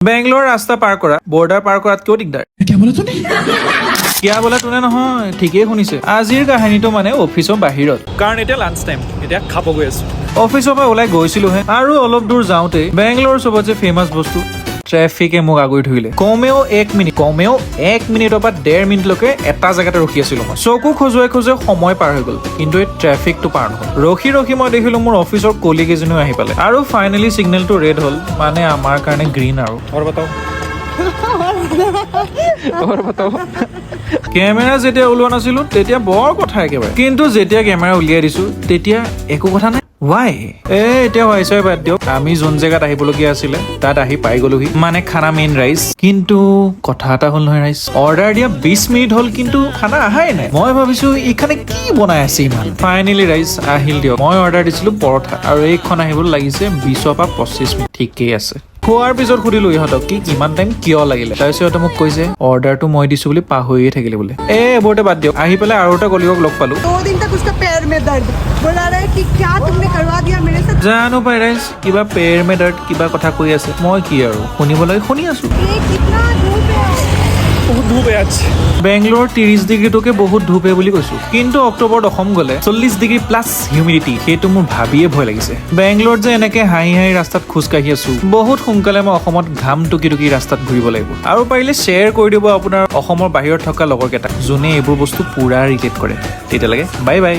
বেংগলোৰ ৰাস্তা পাৰ কৰা বৰ্ডাৰ পাৰ কৰাতকেও দিগদাৰ। কিয়া বোলে তোনে নহয়, ঠিকেই শুনিছে। আজিৰ কাহিনীটো মানে অফিচৰ বাহিৰত, কাৰণ এতিয়া লাঞ্চ টাইম, এতিয়া খাব গৈ আছো। অফিচৰ পৰা ওলাই গৈছিলোহে আৰু অলপ দূৰ যাওঁতে বেংগলোৰ চবতছে ফেমাছ বস্তু ট্ৰেফিকে মোক আগুৰি ধৰিলে। কমেও 1 মিনিটৰ পৰা 1.5 মিনিটলৈকে এটা জেগাতে ৰখি আছিলো মই। চকু খজুৱাই সময় পাৰ হৈ গ'ল, কিন্তু এই ট্ৰেফিকটো পাৰ নহ'ল। ৰখি মই দেখিলো মোৰ অফিচৰ কলিগ এজনীও আহি পালে আৰু ফাইনেলি চিগনেলটো ৰেড হ'ল, মানে আমাৰ কাৰণে গ্ৰীণ আৰু। কেমেৰা যেতিয়া ওলোৱা নাছিলো তেতিয়া বৰ কথা একেবাৰে, কিন্তু যেতিয়া কেমেৰা উলিয়াই দিছো তেতিয়া একো কথা নাই। ৱাই? এতিয়া হৈছে বাদ দিয়ক, আমি যোন জেগাত আহিবলগীয়া আছিলে তাত আহি পাই গলোহি, মানে খানা মেইন ৰাইচ। কিন্তু কথা এটা হ'ল নহয় ৰাইচ, অৰ্ডাৰ দিয়া 20 মিনিট হ'ল কিন্তু খানা আহাই নাই। মই ভাবিছো এইখানে কি বনাই আছে ইমান। ফাইনেলি ৰাইচ আহিল দিয়ক। মই অৰ্ডাৰ দিছিলো পৰঠা আৰু এইখন আহিবলৈ লাগিছে 20 পৰা 25 মিনিট। ঠিকেই আছে। খোৱাৰ পিছত সুধিলো ইহঁতক কি ইমান টাইম কিয় লাগিলে। তাৰপিছত ইহঁতে মোক কৈছে অৰ্ডাৰটো মই দিছো বুলি পাহৰিয়ে থাকিলে বোলে। এইবোৰতে বাদ দিয়ক। আহি পেলাই আৰু এটা কলিগক লগ পালো। জানো পাই ৰাইজ, কিবা পেৰ মে দৰ্দ কিবা কথা কৈ আছে। মই কি আৰু শুনিবলৈ শুনি আছো। বেংগলোৰ 30 ডিগ্ৰীটোকে বহুত ধূপে বুলি কৈছো, কিন্তু অক্টোবৰত অসম গলে 40 ডিগ্ৰী প্লাছ হিউমিডিটি, সেইটো মোৰ ভাবিয়ে ভয় লাগিছে। বেংগলোৰত যে এনেকে হাঁহি ৰাস্তাত খোজকাঢ়ি আছো, বহুত সোনকালে মই অসমত ঘাম টুকি ৰাস্তাত ঘূৰিব লাগিব। আৰু পাৰিলে শ্বেয়াৰ কৰি দিব আপোনাৰ অসমৰ বাহিৰত থকা লগৰ কেইটাক, যোনে এইবোৰ বস্তু পুৰা ৰিলেট কৰে। তেতিয়ালৈকে বাই বাই।